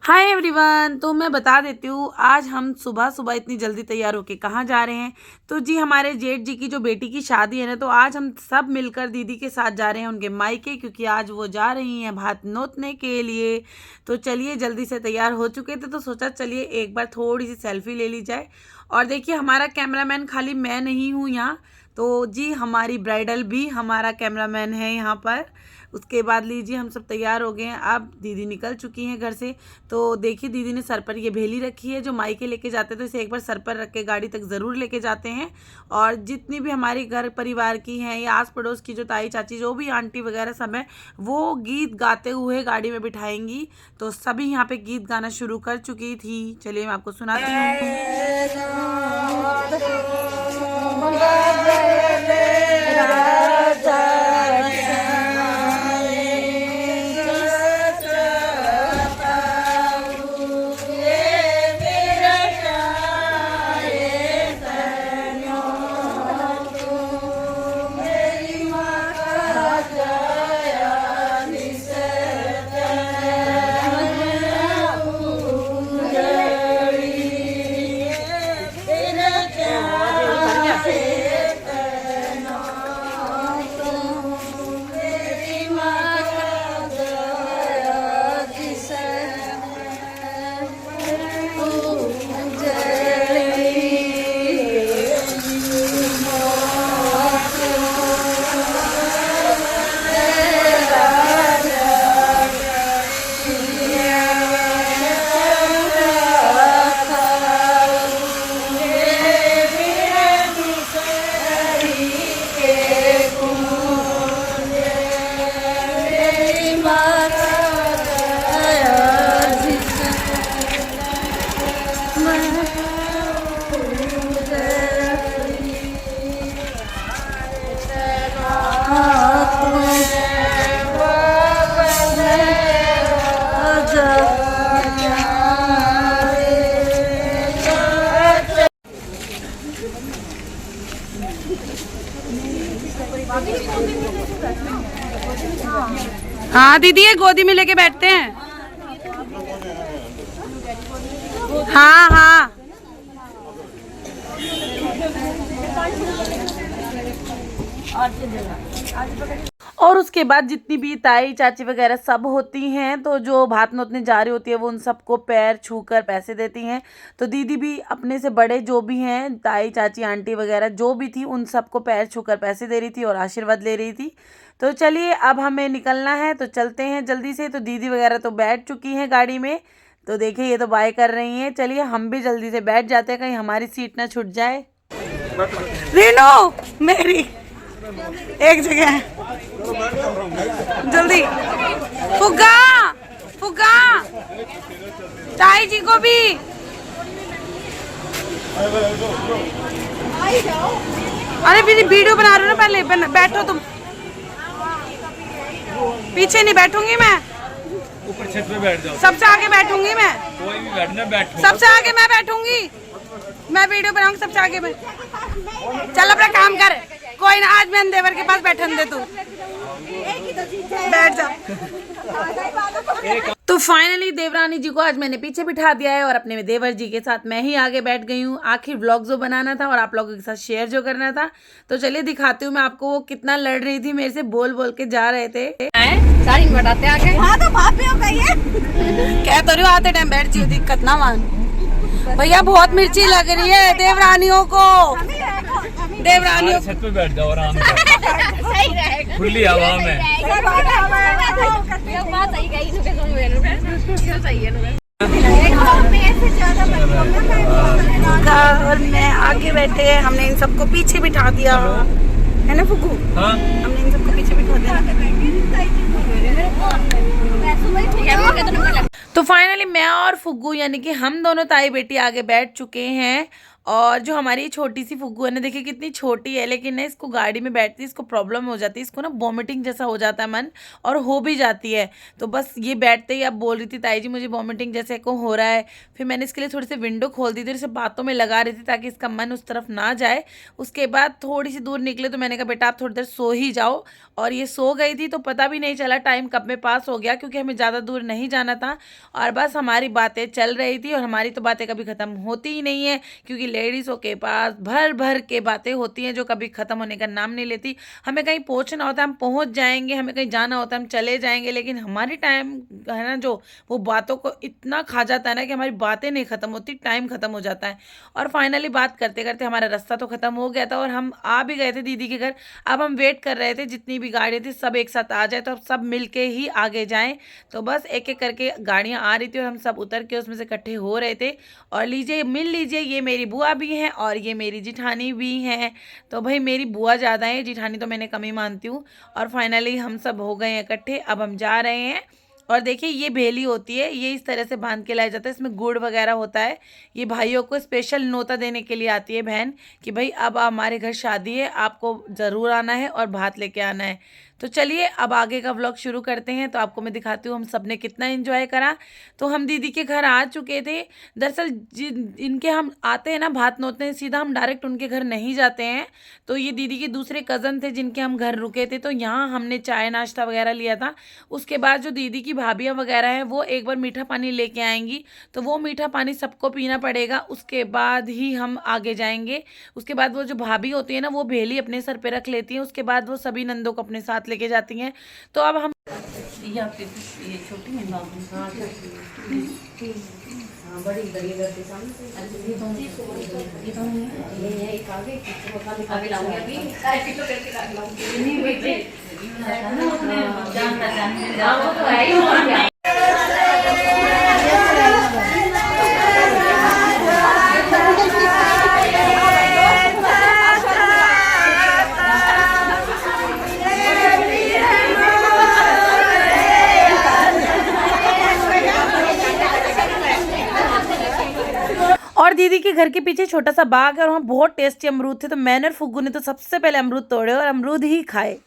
Hi everyone. तो मैं बता देती हूँ, आज हम सुबह सुबह इतनी जल्दी तैयार होके कहाँ जा रहे हैं। तो जी हमारे जेठ जी की जो बेटी की शादी है ना, तो आज हम सब मिलकर दीदी के साथ जा रहे हैं उनके मायके, क्योंकि आज वो जा रही हैं भात नोतने के लिए। तो चलिए, जल्दी से तैयार हो चुके थे तो सोचा चलिए एक बार थोड़ी सी सेल्फी ले ली जाए। और देखिए, हमारा कैमरामैन खाली मैं नहीं हूँ यहाँ, तो जी हमारी ब्राइडल भी हमारा कैमरामैन है यहाँ पर। उसके बाद लीजिए, हम सब तैयार हो गए हैं। अब दीदी निकल चुकी हैं घर से। तो देखिए, दीदी ने सर पर ये भेली रखी है, जो मायके लेके जाते तो इसे एक बार सर पर रख के गाड़ी तक ज़रूर लेके जाते हैं। और जितनी भी हमारी घर परिवार की हैं या आस पड़ोस की जो ताई चाची जो भी आंटी वगैरह सब हैं, वो गीत गाते हुए गाड़ी में बिठाएंगी। तो सभी यहाँ पे गीत गाना शुरू कर चुकी थी। चलिए मैं आपको सुनाती हूँ। हाँ दीदी, ये गोदी में लेके बैठते हैं। हाँ हाँ, और उसके बाद जितनी भी ताई चाची वगैरह सब होती हैं, तो जो भात नोतने जा रही होती है वो उन सबको पैर छूकर पैसे देती हैं। तो दीदी भी अपने से बड़े जो भी हैं, ताई चाची आंटी वगैरह जो भी थी, उन सबको पैर छूकर पैसे दे रही थी और आशीर्वाद ले रही थी। तो चलिए, अब हमें निकलना है तो चलते हैं जल्दी से। तो दीदी वगैरह तो बैठ चुकी हैं गाड़ी में, तो देखिए ये तो बाय कर रही हैं। चलिए हम भी जल्दी से बैठ जाते हैं, कहीं हमारी सीट ना छूट जाए। रीनो मेरी एक जगह जल्दी। फुग्गा फुग्गा, ताई जी को भी। अरे वीडियो बना रहे हो ना, पहले बैठो तुम। पीछे नहीं बैठूंगी मैं, ऊपर छत पे बैठ जाओ। सबसे आगे बैठूंगी मैं। कोई भी बैठना, बैठो। सबसे आगे मैं बैठूंगी, मैं वीडियो बनाऊंगी सबसे आगे में। चल अपना काम कर, कोई ना, आज मैं देवर के पास बैठन दे, तू बैठ जा। तो फाइनली देवरानी जी को आज मैंने पीछे बिठा दिया है और अपने देवर जी के साथ मैं ही आगे बैठ गई हूँ। आखिर व्लॉग जो बनाना था और आप लोगों के साथ शेयर जो करना था, तो चलिए दिखाती हूँ मैं आपको वो कितना लड़ रही थी मेरे से, बोल बोल के जा रहे थे। साड़ी बढ़ाते आगे। हाँ तो भाभी हो गई है। क्या तो रही आते टाइम बैठ जी, दिक्कत ना मान। भैया बहुत मिर्ची लग रही है देवरानियों को। देवरानियों छत पे बैठ जाओ आराम से, सही रहेगा, खुली हवा में। बात सही कही, सही है। और मैं आगे बैठे, हमने इन सबको पीछे बिठा दिया है ना फुग्गू। हाँ? हमने इन सबको पीछे बिठा दिया। तो फाइनली मैं और फुग्गू यानी कि हम दोनों ताई बेटी आगे बैठ चुके हैं। और जो हमारी छोटी सी फुग्गू है ना, देखिए कितनी छोटी है, लेकिन ना इसको गाड़ी में बैठती इसको प्रॉब्लम हो जाती है, इसको ना वॉमिटिंग जैसा हो जाता है मन, और हो भी जाती है। तो बस ये बैठते ही अब बोल रही थी ताई जी मुझे वॉमिटिंग जैसे को हो रहा है। फिर मैंने इसके लिए थोड़ी सी विंडो खोल दी थी, इसे बातों में लगा रही थी ताकि इसका मन उस तरफ ना जाए। उसके बाद थोड़ी सी दूर निकले तो मैंने कहा बेटा आप थोड़ी देर सो ही जाओ, और ये सो गई थी तो पता भी नहीं चला टाइम कब में पास हो गया, क्योंकि हमें ज़्यादा दूर नहीं जाना था। और बस हमारी बातें चल रही थी, और हमारी तो बातें कभी ख़त्म होती ही नहीं है, क्योंकि लेडीज़ों के पास भर भर के बातें होती हैं जो कभी ख़त्म होने का नाम नहीं लेती। हमें कहीं पहुंचना होता है हम पहुंच जाएंगे, हमें कहीं जाना होता है हम चले जाएंगे, लेकिन हमारी टाइम है ना जो वो बातों को इतना खा जाता है ना कि हमारी बातें नहीं ख़त्म होती, टाइम ख़त्म हो जाता है। और फाइनली बात करते करते हमारा रास्ता तो ख़त्म हो गया था और हम आ भी गए थे दीदी के घर। अब हम वेट कर रहे थे जितनी भी गाड़ियाँ थी सब एक साथ आ जाए तो अब सब मिल के ही आगे जाएँ। तो बस एक एक करके गाड़ियाँ आ रही थी और हम सब उतर के उसमें से इकट्ठे हो रहे थे। और लीजिए मिल लीजिए, ये मेरी बुआ भी हैं और ये मेरी जिठानी भी हैं। तो भाई मेरी बुआ ज़्यादा है, जिठानी तो मैंने कम ही मानती हूँ। और फाइनली हम सब हो गए इकट्ठे, अब हम जा रहे हैं। और देखिए ये भेली होती है, ये इस तरह से बांध के लाया जाता है, इसमें गुड़ वगैरह होता है। ये भाइयों को स्पेशल न्योता देने के लिए आती है बहन कि भाई अब हमारे घर शादी है, आपको ज़रूर आना है और भात लेके आना है। तो चलिए अब आगे का व्लॉग शुरू करते हैं। तो आपको मैं दिखाती हूँ हम सब ने कितना एंजॉय करा। तो हम दीदी के घर आ चुके थे। दरअसल इनके हम आते हैं ना भात नोतने हैं, सीधा हम डायरेक्ट उनके घर नहीं जाते हैं। तो ये दीदी के दूसरे कज़न थे जिनके हम घर रुके थे, तो यहाँ हमने चाय नाश्ता वगैरह लिया था। उसके बाद जो दीदी की भाभियाँ वगैरह हैं वो एक बार मीठा पानी लेके आएंगी, तो वो मीठा पानी सबको पीना पड़ेगा, उसके बाद ही हम आगे जाएंगे। उसके बाद वो जो भाभी होती है ना वो भेली अपने सर पे रख लेती हैं, उसके बाद वो सभी नंदों को अपने साथ लेके जाती हैं। तो अब हम ये छोटी है बड़ी करते सामने और दीदी के घर के पीछे छोटा सा बाग है और वहाँ बहुत टेस्टी अमरूद थे। तो मैंने और फुग्गू ने तो सबसे पहले अमरूद तोड़े और अमरूद ही खाए।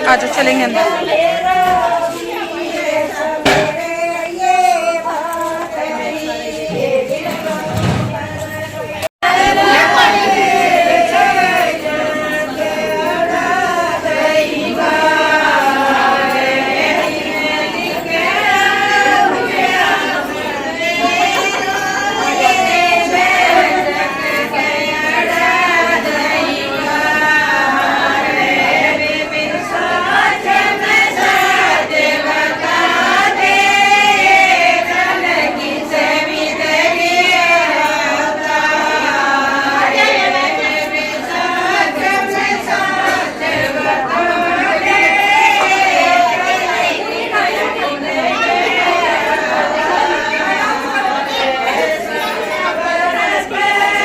आज चलेंगे अंदर।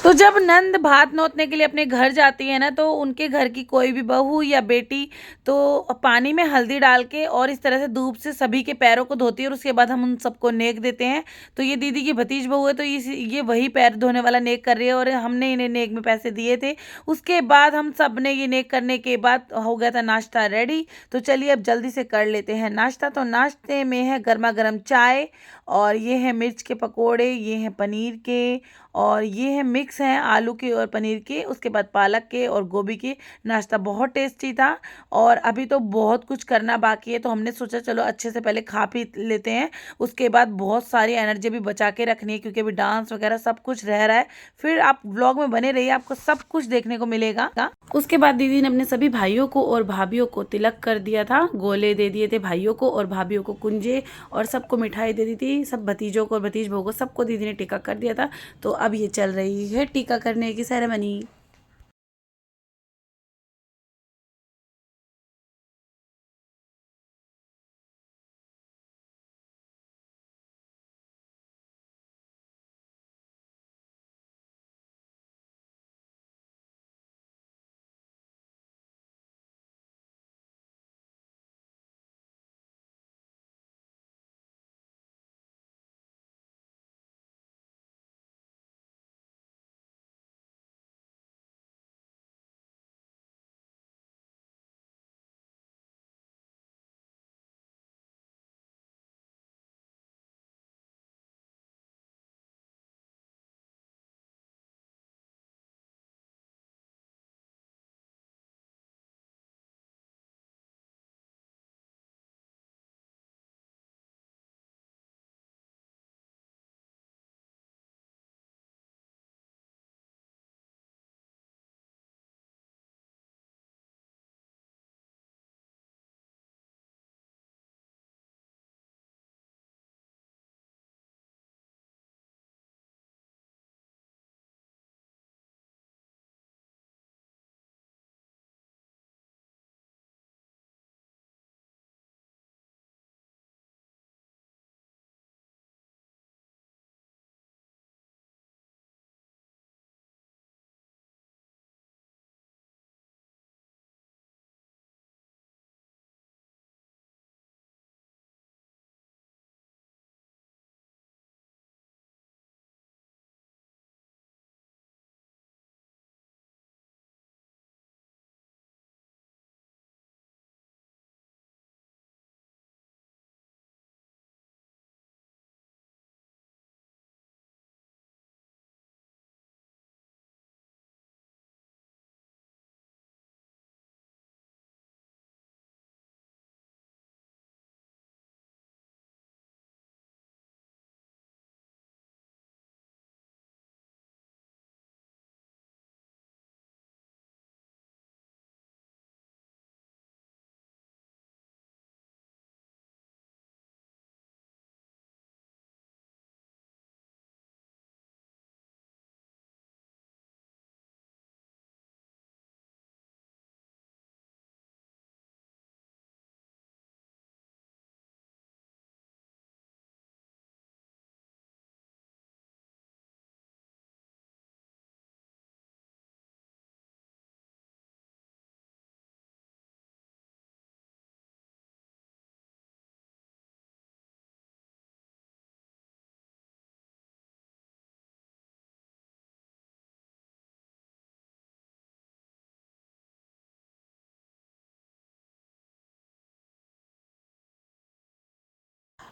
तो जब नंद भात नोतने के लिए अपने घर जाती है ना, तो उनके घर की कोई भी बहू या बेटी तो पानी में हल्दी डाल के और इस तरह से धूप से सभी के पैरों को धोती है और उसके बाद हम उन सबको नेक देते हैं। तो ये दीदी की भतीज बहू है, तो ये वही पैर धोने वाला नेक कर रही है और हमने इन्हें नेक में पैसे दिए थे। उसके बाद हम सब ने ये नेक करने के बाद हो गया था नाश्ता रेडी। तो चलिए अब जल्दी से कर लेते हैं नाश्ता। तो नाश्ते में है गर्मा गर्म चाय, और ये है मिर्च के पकोड़े, ये हैं पनीर के, और ये है मिक्स हैं आलू के और पनीर के, उसके बाद पालक के और गोभी के। नाश्ता बहुत टेस्टी था और अभी तो बहुत कुछ करना बाकी है, तो हमने सोचा चलो अच्छे से पहले खा पी लेते हैं, उसके बाद बहुत सारी एनर्जी भी बचा के रखनी है क्योंकि अभी डांस वगैरह सब कुछ रह रहा है। फिर आप व्लॉग में बने रहिए, आपको सब कुछ देखने को मिलेगा। उसके बाद दीदी ने अपने सभी भाइयों को और भाभियों को तिलक कर दिया था, गोले दे दिए थे भाइयों को और भाभियों को कुंजे, और सबको मिठाई दे दी थी। नहीं, सब भतीजों को और भतीज बहू को सबको दीदी ने टीका कर दिया था। तो अब ये चल रही है टीका करने की सेरेमनी।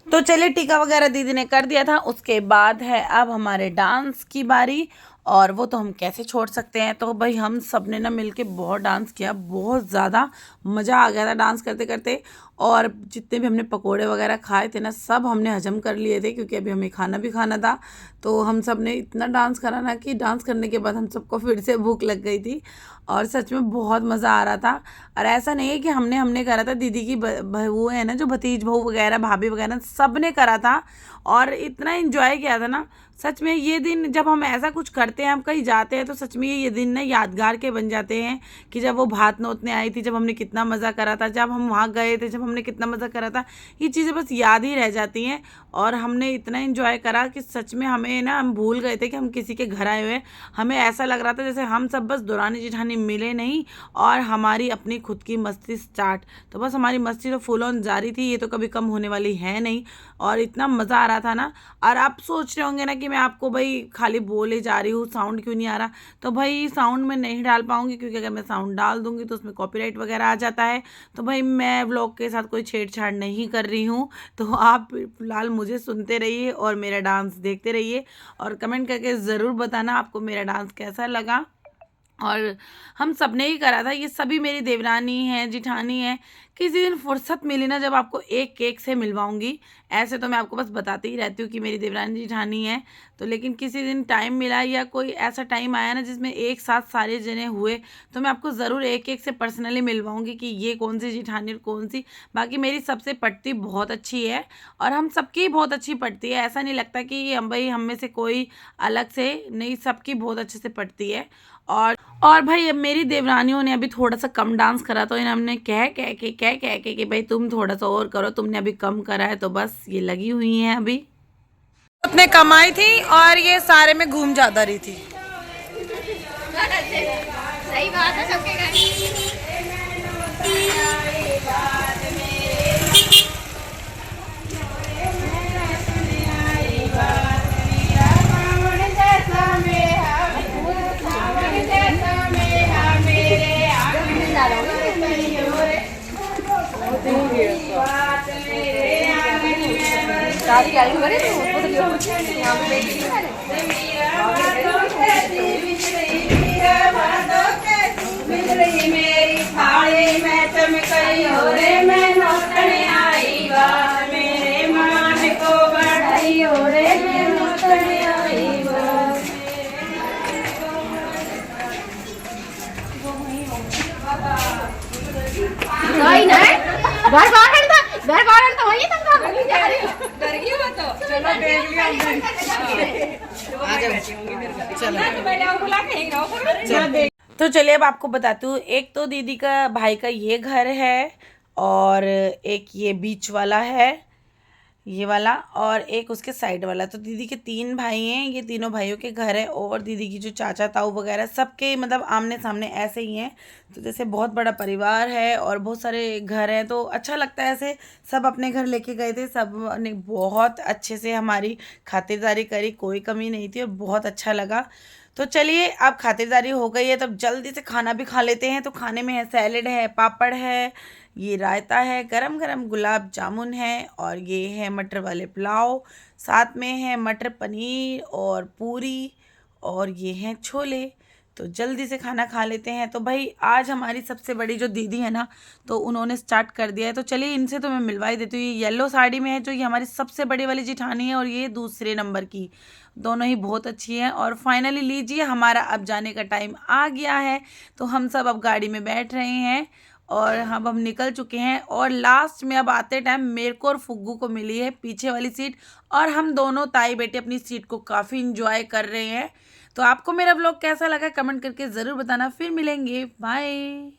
तो चलिए टीका वगैरह दीदी ने कर दिया था। उसके बाद है अब हमारे डांस की बारी, और वो तो हम कैसे छोड़ सकते हैं। तो भाई हम सब ने ना मिलके बहुत डांस किया, बहुत ज़्यादा मज़ा आ गया था डांस करते करते। और जितने भी हमने पकोड़े वगैरह खाए थे ना, सब हमने हजम कर लिए थे, क्योंकि अभी हमें खाना भी खाना था। तो हम सब ने इतना डांस करा ना कि डांस करने के बाद हम सबको फिर से भूख लग गई थी, और सच में बहुत मज़ा आ रहा था। और ऐसा नहीं है कि हमने करा था, दीदी की बहू है ना, जो भतीज बहू वगैरह भाभी वगैरह सब ने करा था, और इतना एंजॉय किया था ना। सच में ये दिन जब हम ऐसा कुछ करते हैं, हम कहीं जाते हैं, तो सच में ये दिन ना यादगार के बन जाते हैं कि जब वो भात नोतने आई थी, जब हमने कितना मज़ा करा था, जब हम वहाँ गए थे, जब हमने कितना मज़ा करा था। ये चीज़ें बस याद ही रह जाती हैं। और हमने इतना एंजॉय करा कि सच में हमें ना, हम भूल गए थे कि हम किसी के घर आए हुए हैं। हमें ऐसा लग रहा था जैसे हम सब बस दुरानी जेठानी मिले नहीं, और हमारी अपनी खुद की मस्ती स्टार्ट। तो बस हमारी मस्ती तो फुल ऑन जारी थी, ये तो कभी कम होने वाली है नहीं। और इतना मज़ा आ रहा था ना। और आप सोच रहे होंगे ना कि मैं आपको भाई खाली बोले जा रही हूँ, साउंड क्यों नहीं आ रहा। तो भाई साउंड में नहीं डाल पाऊँगी, क्योंकि अगर मैं साउंड डाल दूँगी तो उसमें कॉपीराइट वगैरह आ जाता है। तो भाई मैं व्लॉग के साथ कोई छेड़छाड़ नहीं कर रही हूँ। तो आप फिलहाल मुझे सुनते रहिए और मेरा डांस देखते रहिए, और कमेंट करके ज़रूर बताना आपको मेरा डांस कैसा लगा। और हम सब ने ही करा था, ये सभी मेरी देवरानी है, जिठानी है, किसी दिन फुर्सत मिली ना जब आपको एक केक से मिलवाऊंगी। ऐसे तो मैं आपको बस बताती ही रहती हूँ कि मेरी देवरानी जेठानी है, तो लेकिन किसी दिन टाइम मिला या कोई ऐसा टाइम आया ना जिसमें एक साथ सारे जने हुए तो मैं आपको ज़रूर एक एक से पर्सनली मिलवाऊंगी कि ये कौन सी जेठानी और कौन सी। बाकी मेरी सबसे पटती बहुत अच्छी है और हम सबकी बहुत अच्छी पटती है। ऐसा नहीं लगता कि हम भाई हम में से कोई अलग से नहीं, सबकी बहुत अच्छे से पटती है। और भाई अब मेरी देवरानियों ने अभी थोड़ा सा कम डांस करा तो इन्हें हमने कह के कि भाई तुम थोड़ा सा और करो, तुमने अभी कम करा है, तो बस ये लगी हुई हैं अभी। अपने कमाई थी और ये सारे में घूम जाता रही थी। सही बात है सबके घर। शादी क्या करे मेरी थाली में चमकई हो रे, मैं नौकने आई बा मेरे मान को बढ़ाई हो रे, मैं नौकने आई बा। नहीं घर बाहर था वही तुम कहां जा रही हो? डर गई हो तो चलो देख लिया आ जाओ चलो बैठो बुला के ही रहो। तो चलिए अब आपको बताती हूँ, एक तो दीदी का भाई का ये घर है और एक ये बीच वाला है ये वाला और एक उसके साइड वाला। तो दीदी के 3 भाई हैं, ये तीनों भाइयों के घर है और दीदी की जो चाचा ताऊ वगैरह सबके मतलब आमने सामने ऐसे ही हैं। तो जैसे बहुत बड़ा परिवार है और बहुत सारे घर हैं तो अच्छा लगता है। ऐसे सब अपने घर लेके गए थे, सब ने बहुत अच्छे से हमारी खातिरदारी करी, कोई कमी नहीं थी और बहुत अच्छा लगा। तो चलिए अब खातिरदारी हो गई है तब जल्दी से खाना भी खा लेते हैं। तो खाने में है सैलेड है, पापड़ है, ये रायता है, गरम गरम गुलाब जामुन है और ये है मटर वाले पुलाव, साथ में है मटर पनीर और पूरी और ये हैं छोले। तो जल्दी से खाना खा लेते हैं। तो भाई आज हमारी सबसे बड़ी जो दीदी है ना तो उन्होंने स्टार्ट कर दिया है, तो चलिए इनसे तो मैं मिलवा ही देती हूँ। ये येलो साड़ी में है जो ये हमारी सबसे बड़ी वाली जेठानी है और ये दूसरे नंबर की, दोनों ही बहुत अच्छी हैं। और फाइनली लीजिए हमारा अब जाने का टाइम आ गया है, तो हम सब अब गाड़ी में बैठ रहे हैं और हम निकल चुके हैं। और लास्ट में अब आते टाइम मेरे को और फुग्गू को मिली है पीछे वाली सीट और हम दोनों ताई बेटे अपनी सीट को काफ़ी इंजॉय कर रहे हैं। तो आपको मेरा व्लॉग कैसा लगा कमेंट करके ज़रूर बताना। फिर मिलेंगे, बाय।